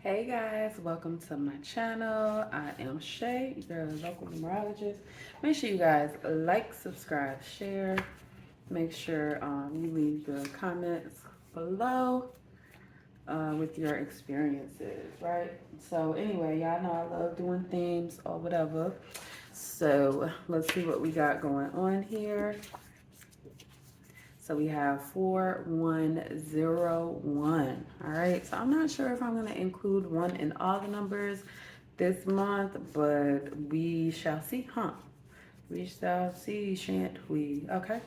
Hey guys, welcome to my channel. I am Shay, your local numerologist. Make sure you guys like, subscribe, share. Make sure you leave the comments below with your experiences, right? So anyway, y'all know I love doing themes or whatever. So let's see what we got going on here. So we have 4101. All right. So I'm not sure if I'm going to include one in all the numbers this month, but we shall see, huh? We shall see, shan't we? Okay.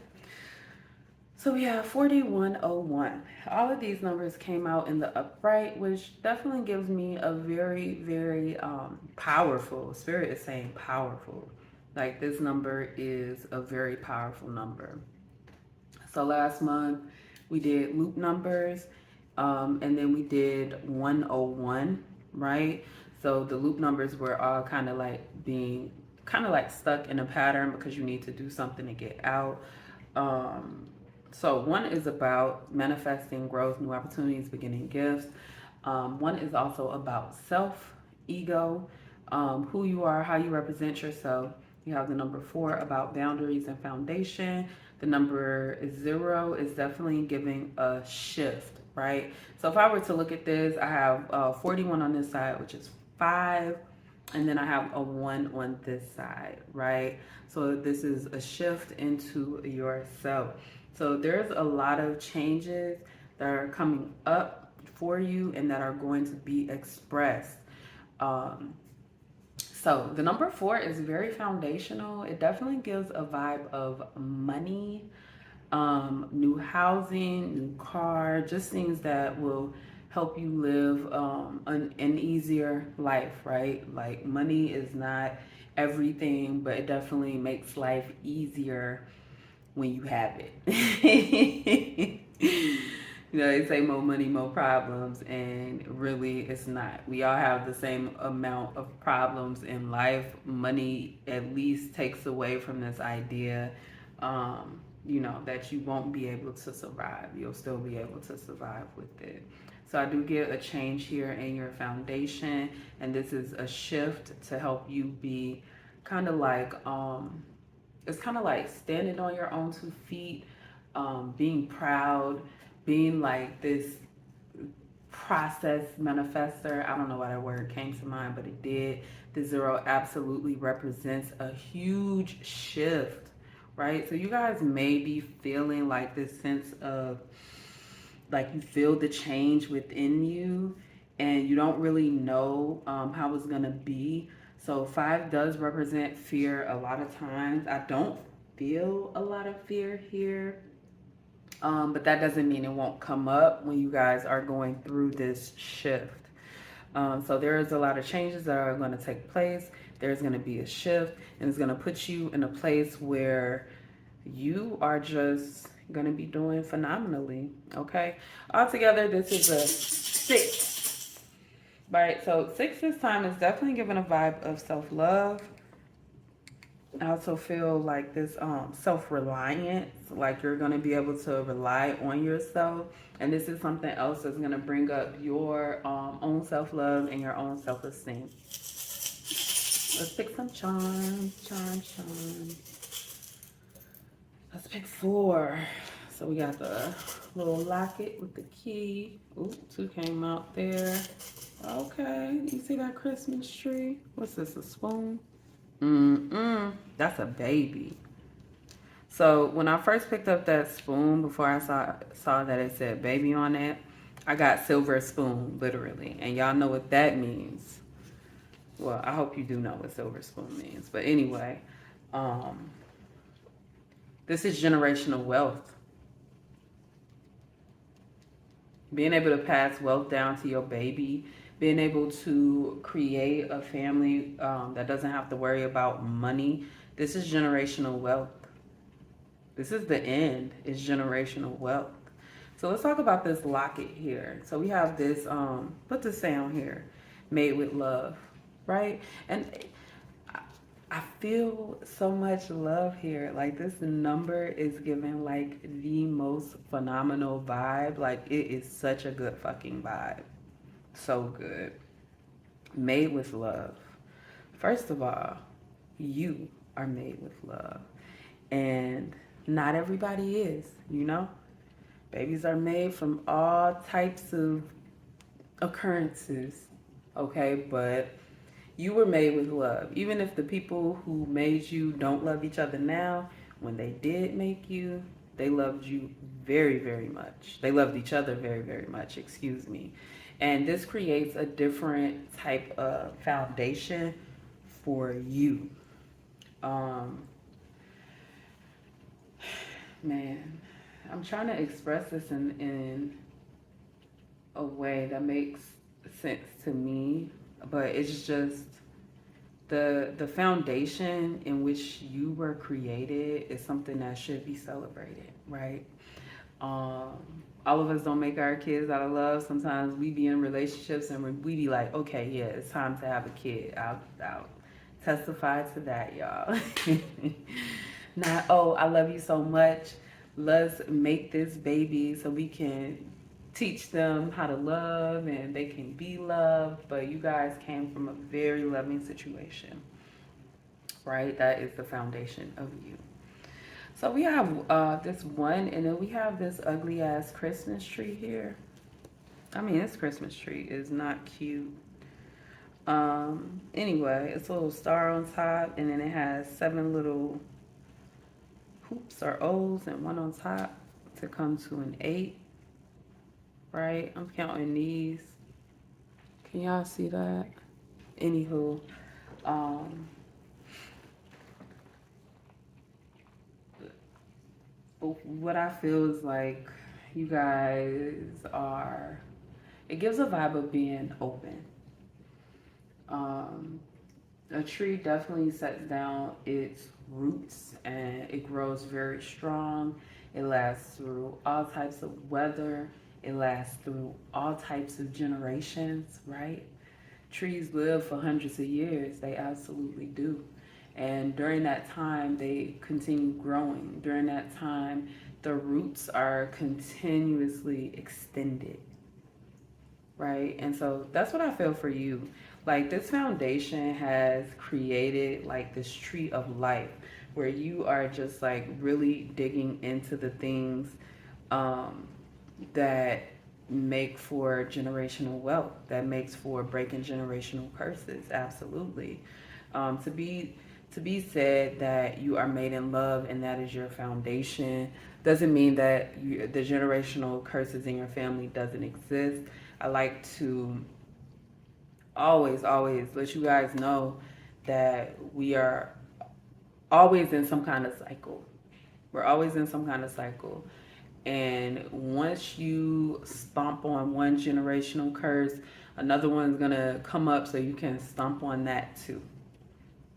So we have 4101. All of these numbers came out in the upright, which definitely gives me a very, very powerful, spirit is saying powerful. Like this number is a very powerful number. So last month we did loop numbers, and then we did 101, right? So the loop numbers were all kind of like being kind of like stuck in a pattern because you need to do something to get out. So one is about manifesting growth, new opportunities, beginning gifts. One is also about self, ego, who you are, how you represent yourself. You have the number 4 about boundaries and foundation. The number 0 is definitely giving a shift, right? So if I were to look at this, I have 41 on this side, which is 5, and then I have a 1 on this side, right? So this is a shift into yourself. So there's a lot of changes that are coming up for you and that are going to be expressed. So the number 4 is very foundational. It definitely gives a vibe of money, new housing, new car, just things that will help you live an easier life, right? Like money is not everything, but it definitely makes life easier when you have it. You know, they say more money, more problems, and really it's not. We all have the same amount of problems in life. Money at least takes away from this idea, that you won't be able to survive. You'll still be able to survive with it. So I do get a change here in your foundation, and this is a shift to help you be kind of like, it's kind of like standing on your own 2 feet, being proud, being like this process manifester. I don't know why that word came to mind, but it did. The 0 absolutely represents a huge shift, right? So you guys may be feeling like this sense of like you feel the change within you and you don't really know how it's going to be. So 5 does represent fear a lot of times. I don't feel a lot of fear here. But that doesn't mean it won't come up when you guys are going through this shift. So there is a lot of changes that are going to take place. There's going to be a shift, and it's going to put you in a place where you are just going to be doing phenomenally. Okay. Altogether, this is a 6. Right. So 6 this time is definitely giving a vibe of self-love. I also feel like this self-reliance, like you're going to be able to rely on yourself. And this is something else that's going to bring up your own self-love and your own self-esteem. Let's pick some charms. Let's pick 4. So we got the little locket with the key. Ooh, 2 came out there. Okay, you see that Christmas tree? What's this, a spoon? That's a baby. So when I first picked up that spoon, before I saw that it said baby on it, I got silver spoon, literally. And y'all know what that means. Well, I hope you do know what silver spoon means. But anyway, this is generational wealth. Being able to pass wealth down to your baby, being able to create a family that doesn't have to worry about money. This is generational wealth. This is the end. It's generational wealth. So let's talk about this locket here. So we have this, put the sound here, made with love, right? And I feel so much love here. Like this number is giving like the most phenomenal vibe. Like it is such a good fucking vibe. So good. Made with love. First of all, you are made with love. And not everybody is, you know? Babies are made from all types of occurrences, okay? But you were made with love. Even if the people who made you don't love each other now, when they did make you, they loved you very, very much. They loved each other very, very much, excuse me. And this creates a different type of foundation for you. Um, man, I'm trying to express this in a way that makes sense to me, but it's just the foundation in which you were created is something that should be celebrated, right? Um, all of us don't make our kids out of love. Sometimes we be in relationships and we be like, okay, yeah, it's time to have a kid. I'll testify to that, y'all. Not, oh, I love you so much. Let's make this baby so we can teach them how to love and they can be loved. But you guys came from a very loving situation, right? That is the foundation of you. So we have this one, and then we have this ugly ass Christmas tree here. I mean, this Christmas tree is not cute. Anyway, it's a little star on top, and then it has 7 little hoops or O's and one on top to come to an 8. Right? I'm counting these. Can y'all see that? Anywho, um, what I feel is like you guys are, it gives a vibe of being open. Um, a tree definitely sets down its roots and it grows very strong. It lasts through all types of weather. It lasts through all types of generations, right? Trees live for hundreds of years. They absolutely do. And during that time, they continue growing. During that time, the roots are continuously extended, right? And so that's what I feel for you. Like this foundation has created like this tree of life where you are just like really digging into the things um, that make for generational wealth, that makes for breaking generational curses. Absolutely. To be said that you are made in love and that is your foundation doesn't mean that the generational curses in your family doesn't exist. I like to always let you guys know that we are always in some kind of cycle. We're always in some kind of cycle. And once you stomp on one generational curse, another one's gonna come up so you can stomp on that too,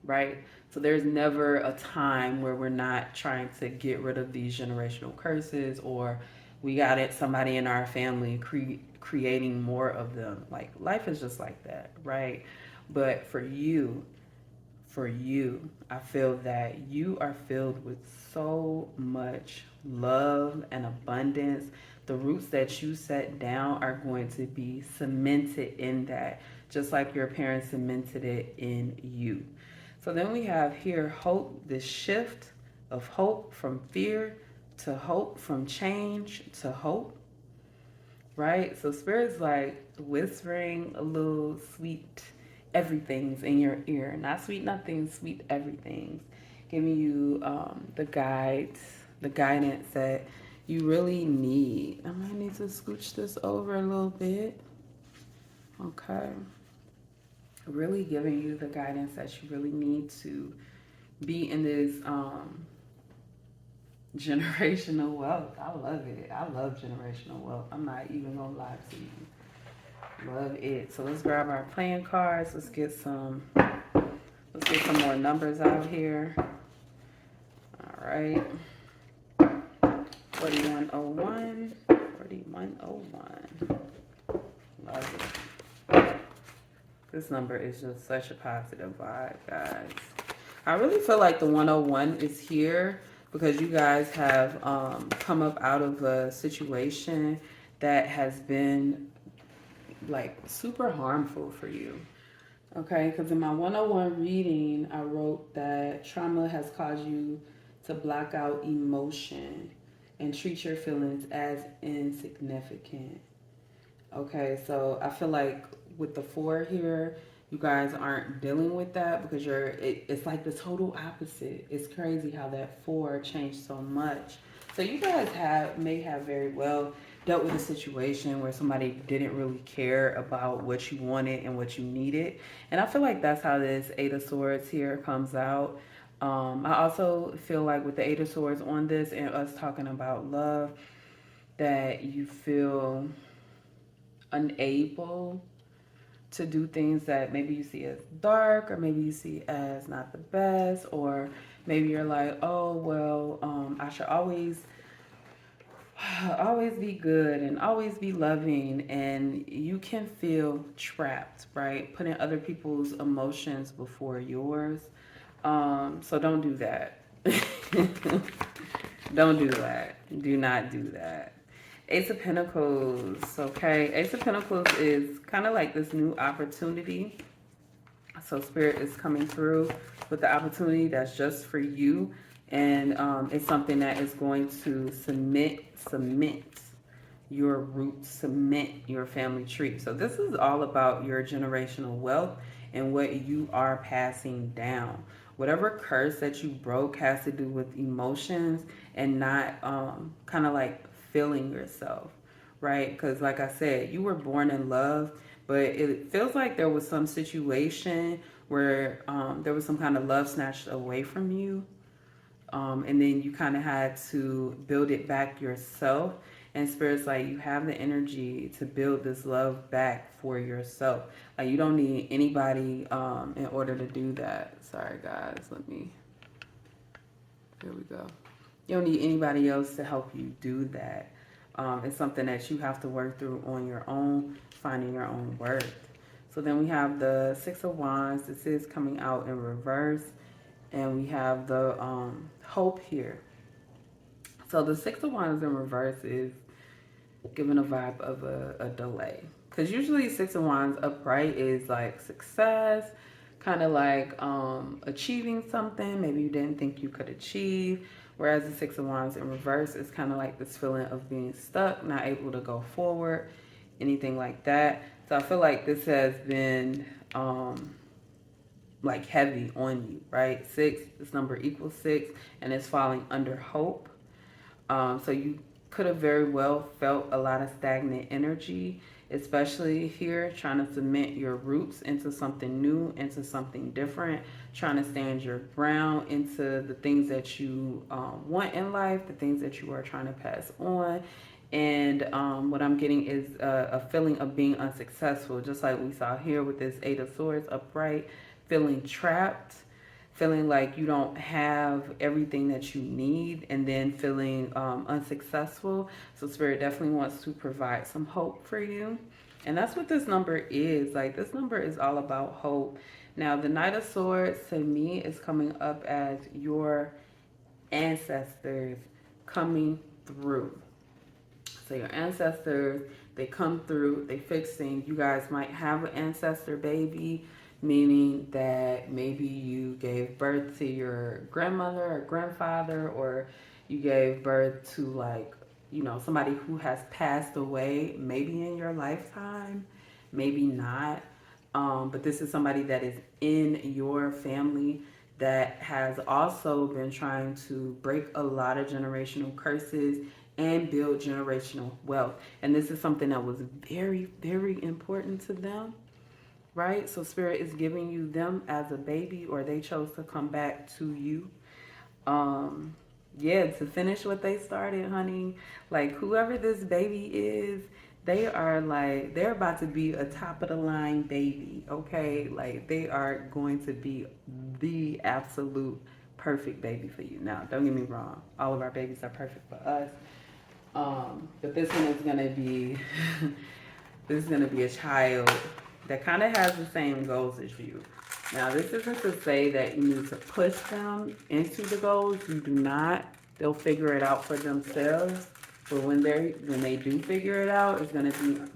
right? So there's never a time where we're not trying to get rid of these generational curses or we got it somebody in our family creating more of them. Like life is just like that, right? But for you, I feel that you are filled with so much love and abundance. The roots that you set down are going to be cemented in that, just like your parents cemented it in you. So then we have here hope, this shift of hope from fear to hope, from change to hope, right? So spirit's like whispering a little sweet everything's in your ear. Not sweet nothing, sweet everything's. Giving you the guidance that you really need. I might need to scooch this over a little bit. Okay. Really giving you the guidance that you really need to be in this generational wealth. I love it. I love generational wealth. I'm not even gonna lie to you. Love it. So let's grab our playing cards. Let's get some more numbers out here. All right. 4101. 4101. Love it. This number is just such a positive vibe, guys. I really feel like the 101 is here because you guys have come up out of a situation that has been like super harmful for you. Okay, because in my 101 reading, I wrote that trauma has caused you to block out emotion and treat your feelings as insignificant. Okay, so I feel like with the four here, you guys aren't dealing with that because it's like the total opposite. It's crazy how that four changed so much. So you guys may have very well dealt with a situation where somebody didn't really care about what you wanted and what you needed. And I feel like that's how this Eight of Swords here comes out. I also feel like with the Eight of Swords on this and us talking about love, that you feel unable to do things that maybe you see as dark, or maybe you see as not the best, or maybe you're like, oh well, I should always be good and always be loving, and you can feel trapped, right? Putting other people's emotions before yours. So don't do that. Don't do that. Do not do that. Ace of Pentacles, okay? Ace of Pentacles is kind of like this new opportunity. So Spirit is coming through with the opportunity that's just for you. And it's something that is going to cement your roots, cement your family tree. So this is all about your generational wealth and what you are passing down. Whatever curse that you broke has to do with emotions and not kind of like feeling yourself, right? Because like I said, you were born in love, but it feels like there was some situation where there was some kind of love snatched away from you. And then you kind of had to build it back yourself. And Spirit's like, you have the energy to build this love back for yourself. Like, you don't need anybody in order to do that. Sorry, guys. Here we go. You don't need anybody else to help you do that. It's something that you have to work through on your own, finding your own worth. So then we have the Six of Wands. This is coming out in reverse. And we have the hope here. So the Six of Wands in reverse is giving a vibe of a delay. Because usually Six of Wands upright is like success, kind of like achieving something maybe you didn't think you could achieve. Whereas the Six of Wands in reverse is kind of like this feeling of being stuck, not able to go forward, anything like that. So I feel like this has been like heavy on you, right? Six, this number equals six, and it's falling under hope. So you could have very well felt a lot of stagnant energy, especially here, trying to cement your roots into something new, into something different, trying to stand your ground into the things that you want in life, the things that you are trying to pass on. And what I'm getting is a feeling of being unsuccessful, just like we saw here with this Eight of Swords upright, feeling trapped, feeling like you don't have everything that you need, and then feeling unsuccessful. So Spirit definitely wants to provide some hope for you. And that's what this number is. Like, this number is all about hope. Now, the Knight of Swords to me is coming up as your ancestors coming through. So your ancestors, they come through, they fix things. You guys might have an ancestor baby, meaning that maybe you gave birth to your grandmother or grandfather, or you gave birth to, like, you know, somebody who has passed away, maybe in your lifetime, maybe not. But this is somebody that is in your family that has also been trying to break a lot of generational curses and build generational wealth. And this is something that was very, very important to them, right? So Spirit is giving you them as a baby, or they chose to come back to you. Yeah, to finish what they started, honey. Like, whoever this baby is, they're about to be a top of the line baby, okay? Like, they are going to be the absolute perfect baby for you. Now, don't get me wrong. All of our babies are perfect for us. But this one is gonna be this is gonna be a child that kind of has the same goals as you. Now, this isn't to say that you need to push them into the goals. You do not. They'll figure it out for themselves. But when they do figure it out,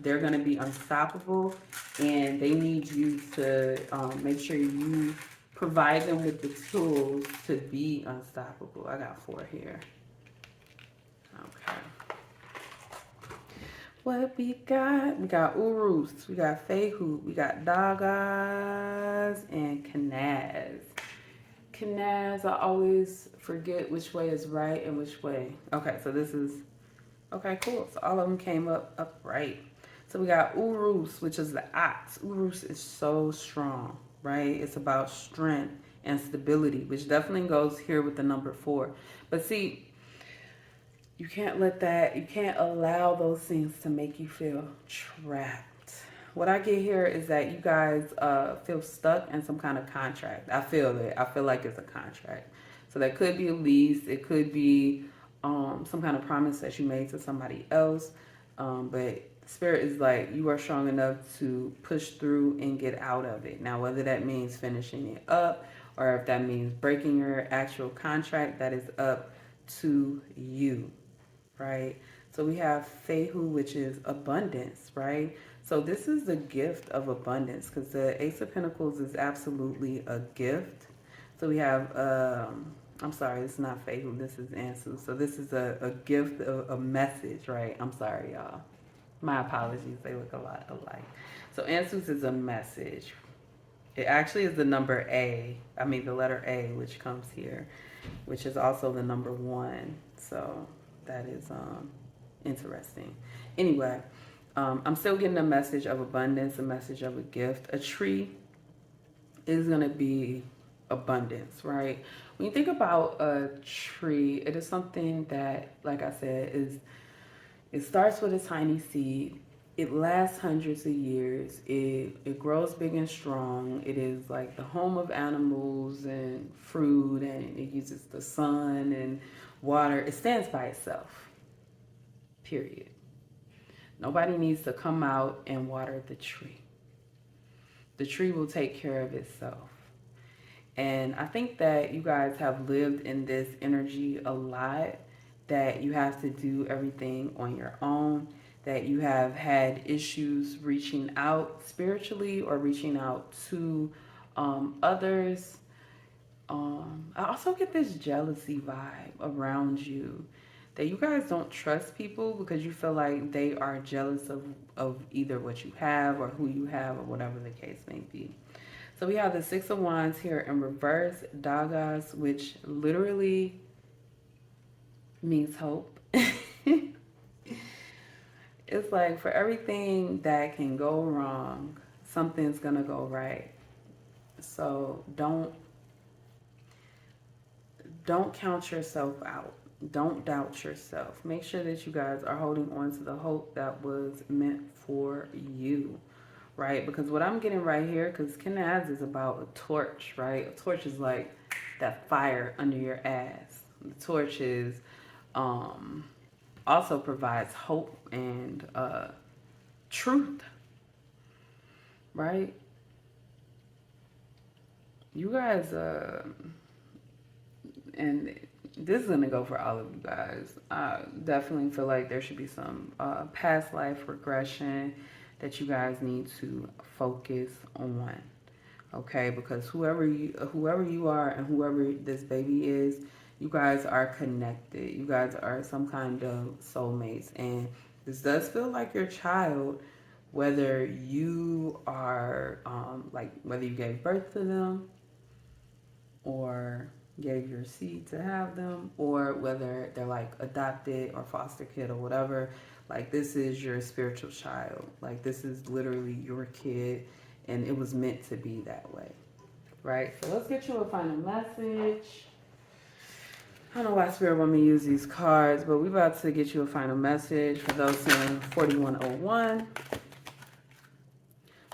they're gonna be unstoppable, and they need you to make sure you provide them with the tools to be unstoppable. I got 4 here. Okay. What we got? We got Urus, we got Fehu, we got Dagas, and Kanaz. Kanaz, I always forget which way is right and which way. Okay, so this is, okay, cool. So all of them came up right. So we got Urus, which is the ox. Urus is so strong, right? It's about strength and stability, which definitely goes here with the number 4. But see, you can't allow those things to make you feel trapped. What I get here is that you guys feel stuck in some kind of contract. I feel it. I feel like it's a contract. So that could be a lease. It could be some kind of promise that you made to somebody else. But Spirit is like, you are strong enough to push through and get out of it. Now, whether that means finishing it up or if that means breaking your actual contract, that is up to you, right? So we have Fehu, which is abundance, right? So this is the gift of abundance, because the Ace of Pentacles is absolutely a gift. So we have, I'm sorry, this is not Fehu, this is Ansu. So this is a gift, a message, right? I'm sorry, y'all. My apologies, they look a lot alike. So Ansus is a message. It actually is the number A, the letter A, which comes here, which is also the number 1. So that is interesting. Anyway, I'm still getting a message of abundance, a message of a gift. A tree is going to be abundance, right? When you think about a tree, it is something that, like I said, it starts with a tiny seed. It lasts hundreds of years. It grows big and strong. It is like the home of animals and fruit, and it uses the sun and water. It stands by itself, period. Nobody needs to come out and water the tree. The tree will take care of itself. And I think that you guys have lived in this energy a lot, that you have to do everything on your own, that you have had issues reaching out spiritually or reaching out to others. I also get this jealousy vibe around you, that you guys don't trust people because you feel like they are jealous of either what you have or who you have or whatever the case may be. So we have the 6 of Wands here in reverse, Dagas, which literally means hope. It's like, for everything that can go wrong, something's gonna go right. So don't count yourself out. Don't doubt yourself. Make sure that you guys are holding on to the hope that was meant for you, right? Because what I'm getting right here, because Kenaz is about a torch, right? A torch is like that fire under your ass. The torch is also provides hope and truth, right? You guys, and this is going to go for all of you guys. I definitely feel like there should be some past life regression that you guys need to focus on, okay? Because whoever you are and whoever this baby is, you guys are connected. You guys are some kind of soulmates. And this does feel like your child, whether you are, whether you gave birth to them or gave your seed to have them, or whether they're like adopted or foster kid or whatever. Like, this is your spiritual child. Like, this is literally your kid, and it was meant to be that way, right? So let's get you a final message. I don't know why Spirit want me to use these cards, but we're about to get you a final message for those seeing 4101.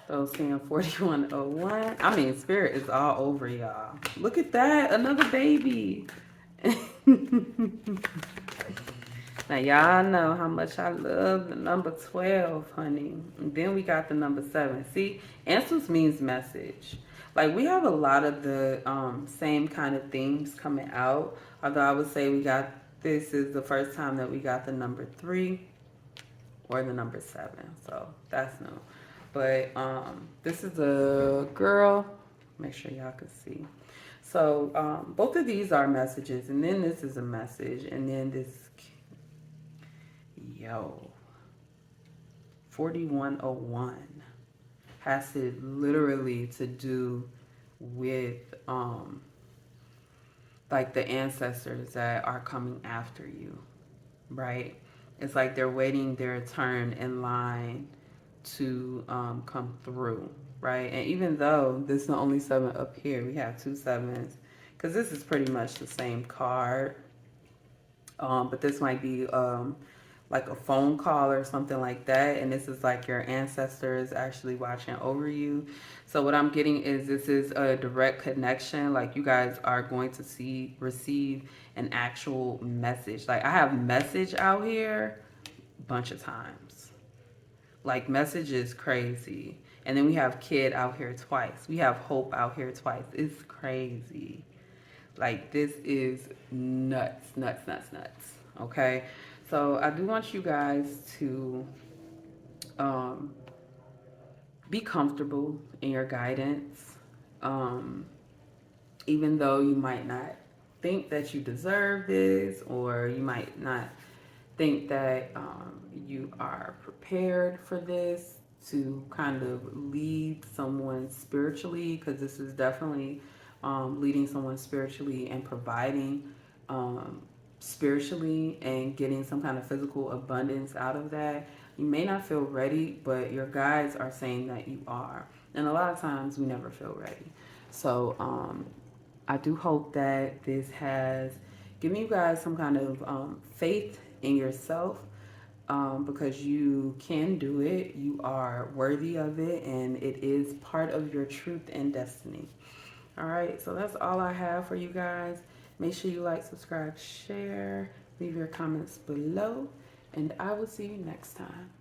Those seeing 4101. I mean, Spirit is all over y'all. Look at that. Another baby. Now, y'all know how much I love the number 12, honey. And then we got the number 7. See, answers means message. Like, we have a lot of the same kind of themes coming out. Although I would say we got this is the first time that we got the number 3 or the number 7. So that's new. But this is a girl. Make sure y'all can see. So both of these are messages, and then this is a message, and then this, yo, 4101 has to literally to do with like the ancestors that are coming after you, right? It's like they're waiting their turn in line to come through, right? And even though this is the only 7 up here, we have 2 7s, because this is pretty much the same card, but this might be like a phone call or something like that, and this is like your ancestors actually watching over you. So what I'm getting is this is a direct connection, like you guys are going to receive an actual message. Like I have message out here a bunch of times, like message is crazy, and then we have kid out here twice, we have hope out here twice. It's crazy. Like this is nuts, nuts, nuts, nuts. Okay, so I do want you guys to be comfortable in your guidance, even though you might not think that you deserve this, or you might not think that you are prepared for this to kind of lead someone spiritually, because this is definitely leading someone spiritually and providing spiritually and getting some kind of physical abundance out of that. You may not feel ready, but your guides are saying that you are. And a lot of times we never feel ready. So I do hope that this has given you guys some kind of faith in yourself, because you can do it. You are worthy of it, and it is part of your truth and destiny. All right, so that's all I have for you guys. Make sure you like, subscribe, share, leave your comments below, and I will see you next time.